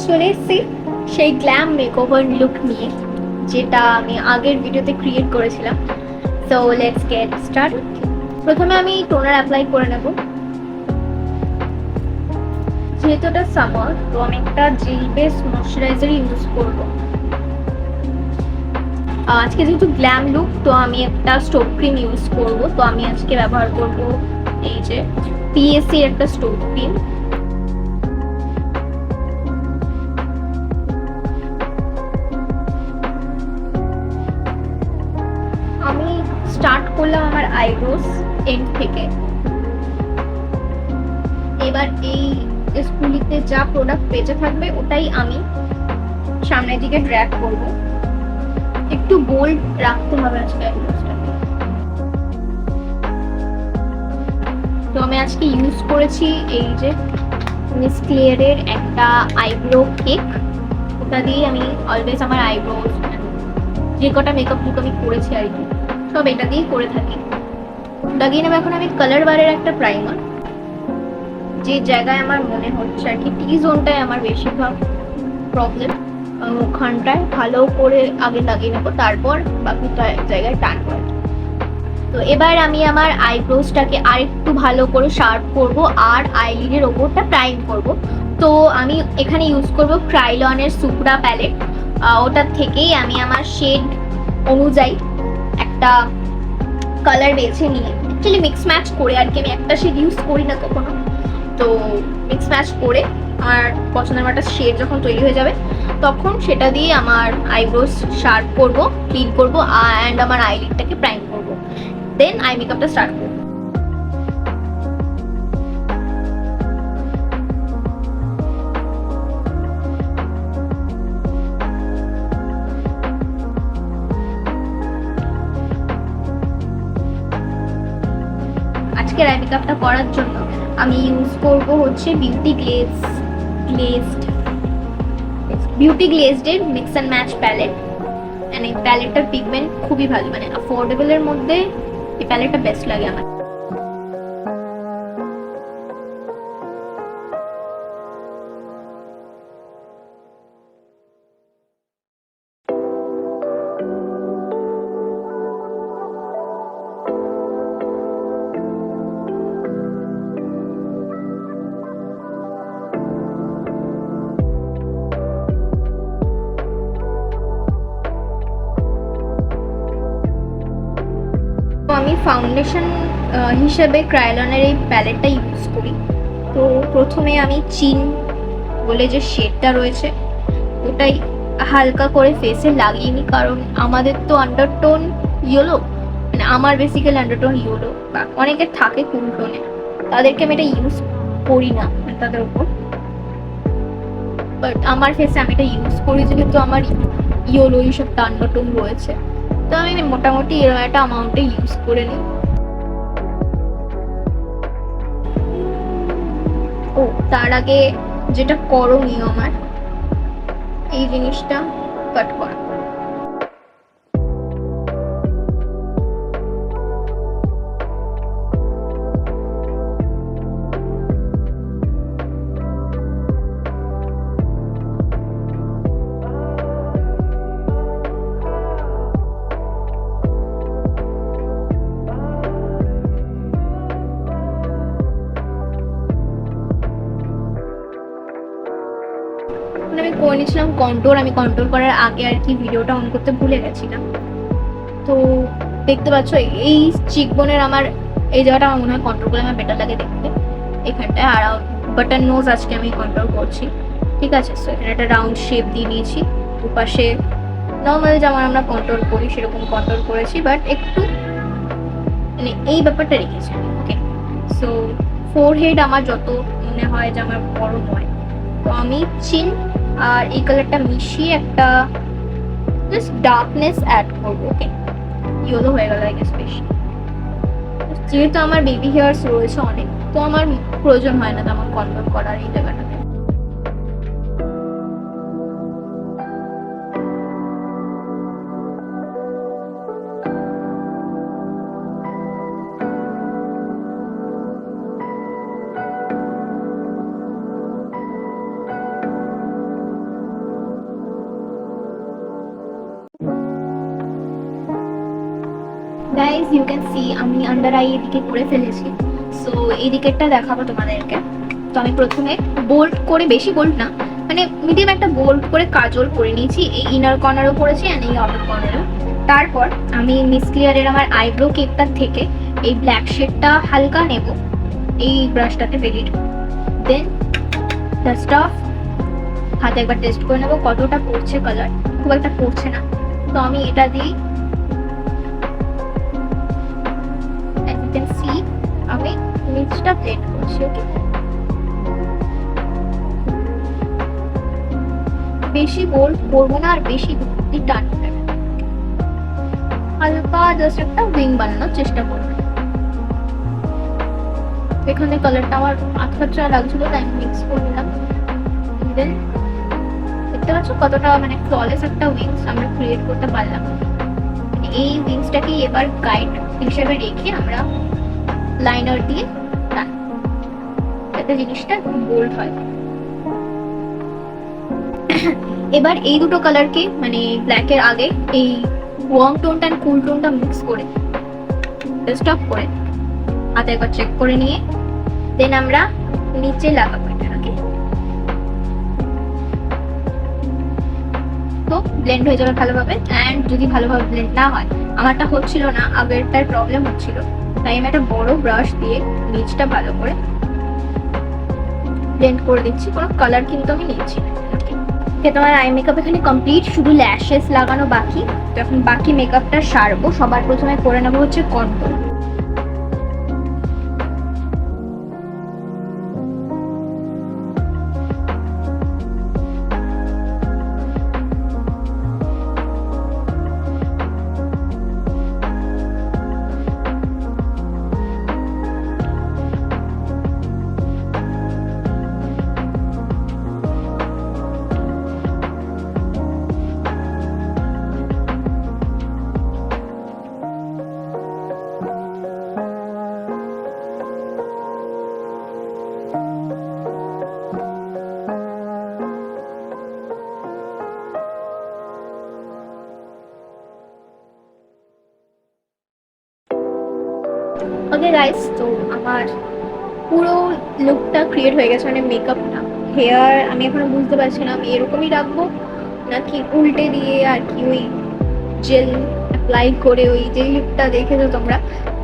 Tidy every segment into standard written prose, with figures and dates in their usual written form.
চলে এসেছি সেই গ্ল্যাম মেকওভার লুক নিয়ে, যেটা আমি আগের ভিডিওতে ক্রিয়েট করেছিলাম। So let's get start. প্রথমে আমি টোনার অ্যাপ্লাই করে নেব। যেহেতু এটা সামার, তো আমি একটা জেল বেস ময়শ্চারাইজার ইউজ করব। আজকে যেহেতু গ্ল্যাম লুক, তো আমি একটা স্টোভ ক্রিম ইউজ করব। তো আমি আজকে ব্যবহার করব এই যে পিএসসি একটা স্টোভ ক্রিম। আমি স্টার্ট করলাম আমার আইব্রোস এন্ড থেকে। এবার এই স্পুলিতে যা প্রোডাক্ট বেঁচে থাকবে ওটাই আমি সামনের দিকে ড্র্যাগ করব। একটু বোল্ড রাখতে হবে আজকে আইব্রোসটাকে। তো আমি আজকে ইউজ করেছি এই যে মিস ক্লিয়ারের একটা আইব্রো কেক। ওটা দিয়ে আমি অলওয়েজ আমার আইব্রোস যে কটা মেকআপ লুক আমি করেছি আর কি, সব এটা দিয়েই করে থাকি। লাগিয়ে নেব এখন আমি কালার বারের একটা প্রাইমার। যে জায়গায় আমার মনে হচ্ছে আর কি টি জোনটায় আমার বেশিরভাগ প্রবলেম, ওখানটায় ভালো করে আগে লাগিয়ে নেবো, তারপর বাকি জায়গায় টানবো। তো এবার আমি আমার আইব্রোসটাকে আরেকটু ভালো করে শার্প করব আর আইলিডের ওপরটা প্রাইম করব। তো আমি এখানে ইউজ করব ক্রাইলনের সুপ্রা প্যালেট। ওটার থেকেই আমি আমার শেড অনুযায়ী একটা কালার বেছে নিয়ে, অ্যাকচুয়ালি মিক্স ম্যাচ করে আর কি, আমি একটা শেড ইউজ করি না কখনো। তো মিক্স ম্যাচ করে আমার পছন্দের একটা শেড যখন তৈরি হয়ে যাবে, তখন সেটা দিয়ে আমার আইব্রোস শার্প করব, ক্লিন করব অ্যান্ড আমার আইলিডটাকে প্রাইম করব। দেন আই মেকআপটা স্টার্ট করব। আজকের আই মেকআপটা করার জন্য আমি ইউজ করব হচ্ছে বিউটি গ্লেজডের মিক্স অ্যান্ড ম্যাচ প্যালেট। মানে এই প্যালেটটার পিগমেন্ট খুবই ভালো, মানে অ্যাফোর্ডেবলের মধ্যে এই প্যালেটটা বেস্ট লাগে আমার। তো আমি ফাউন্ডেশন হিসেবে ক্রায়োলনের এই প্যালেটটা ইউজ করি। তো প্রথমে আমি চিন বলে যে শেডটা রয়েছে ওটাই হালকা করে ফেসে লাগিয়ে নিই, কারণ আমাদের তো আন্ডারটোন ইয়েলো, মানে আমার বেসিক্যালি আন্ডারটোন ইয়েলো, বা অনেকের থাকে কুল টোনে, তাদেরকে আমি এটা ইউজ করি না মানে তাদের উপর। বাট আমার ফেসে আমি এটা ইউজ করি যেহেতু আমার ইয়েলো এইসব আন্ডারটোন রয়েছে। তো আমি মোটামুটি এরকম একটা অ্যামাউন্টে ইউজ করে নিই। ও তার আগে যেটা করণীয় আমার, এই জিনিসটা কাট করা। আমি করে নিয়েছিলাম কন্ট্রোল। আমি কন্ট্রোল করার আগে আর কি ভিডিওটা অন করতে ভুলে গেছিলাম। তো দেখতে পাচ্ছ এই চিকবোনের আমার এই জায়গাটা আমার মনে হয় কন্ট্রোল করলে আমার বেটার লাগে দেখতে এখানটায়। আর বাটন নোজ আজকে আমি কন্ট্রোল করছি, ঠিক আছে। সো এখানে একটা রাউন্ড শেপ দিয়ে নিয়েছি, দুপাশে নর্মাল যেমন আমরা কন্ট্রোল করি সেরকম কন্ট্রোল করেছি, বাট একটু মানে এই ব্যাপারটা রেখেছি। ওকে, সো ফোরহেড আমার যত মনে হয় যে আমার বড় নয়, তো আমি চিন আর এই কালারটা মিশিয়ে একটা জাস্ট ডার্কনেস অ্যাড করবো। ওকে, ইয়েলো হয়ে গেল আই গেস বেশি। যেহেতু আমার বেবি হেয়ার্স রয়েছে অনেক, তো আমার প্রয়োজন হয় না তেমন কন্ট্রোল করার এই জায়গাটাতে। গাইজ ইউ ক্যান সি আমি আন্ডার আই এদিকে করে ফেলেছি। সো এই দিকেরটা দেখাবো তোমাদেরকে। তো আমি প্রথমে বোল্ড করে, বেশি বোল্ড না, মানে মিডিয়াম একটা বোল্ড করে কাজল করে নিয়েছি। এই ইনার কর্নারও করেছি অ্যান্ড এই আউটার কর্নারও। তারপর আমি মিস ক্লিয়ারের আমার আইব্রো কেকটার থেকে এই ব্ল্যাক শেডটা হালকা নেব এই ব্রাশটাতে বেরিয়ে। দেন জাস্ট অফ হাতে একবার টেস্ট করে নেবো কতটা পড়ছে কালার। খুব একটা পড়ছে না, তো আমি এটা দিই। You can see আমি নিচটা ব্লেন্ড করছি। ওকে, বেশি বোল্ড করবো না আর বেশি টান হবে না, হালকা জাস্ট একটা উইং বানানোর চেষ্টা করবো। এখানে কালারটা আমার আচ্ছা লাগছিল তাই আমি মিক্স করে নিলাম। দেন দেখতে পাচ্ছ কতটা মানে ফ্ললেস একটা উইংস আমরা ক্রিয়েট করতে পারলাম। এই উইংসটাকে এবার গাইড হিসেবে রেখে আমরা লাইনার দিয়ে টানবো যাতে জিনিসটা বোল্ড হয়। এবার এই দুটো কালারকে মানে ব্ল্যাকের আগে এই ওয়ার্ম টোনটা আর কুল টোনটা মিক্স করে স্টপ করে হাতে একবার চেক করে নিয়ে দেন আমরা নিচে লাগাবো এটাকে। তো ব্লেন্ড হয়ে যাবে ভালোভাবে। অ্যান্ড যদি ভালোভাবে ব্লেন্ড না হয়, আমারটা হচ্ছিল না, আগেরটার প্রবলেম হচ্ছিল, তাই আমি একটা বড় ব্রাশ দিয়ে নিচটা ভালো করে ব্লেন্ড করে দিচ্ছি। কোনো কালার কিন্তু আমি নিচ্ছি না। তোমার আই মেকআপ এখানে কমপ্লিট, শুধু ল্যাশেস লাগানো বাকি। তো এখন বাকি মেকআপটা সারবো। সবার প্রথমে করে নেবো হচ্ছে কন্টুর। ওকে গাইস, তো আমার পুরো লুকটা ক্রিয়েট হয়ে গেছে, মানে মেকআপটা। হেয়ার আমি এখনো বুঝতে পারছি না আমি এরকমই রাখবো নাকি উল্টে দিয়ে আর কি ওই জেল অ্যাপ্লাই করে ওই যে লুকটা দেখেছো তোমরা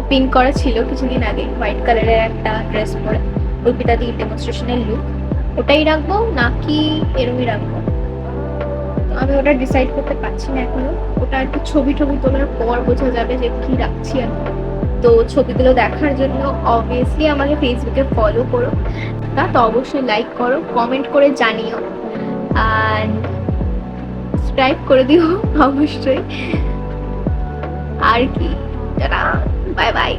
পিঙ্ক করা ছিল কিছুদিন আগে হোয়াইট কালারের একটা ড্রেস পরে, ওইটা দিয়ে ডেমনস্ট্রেশনের লুক, ওটাই রাখবো নাকি এরমই রাখবো। তো আমি ওটা ডিসাইড করতে পারছি না এখনো। ওটা একটু ছবি তোলার পর বোঝা যাবে যে কি রাখছি আমি। তো ছবিগুলো দেখার জন্য অবভিয়াসলি আমাকে ফেসবুকে ফলো করো, তো অবশ্যই লাইক করো, কমেন্ট করে জানিও, আর সাবস্ক্রাইব করে দিও অবশ্যই। আর কি, বাই বাই।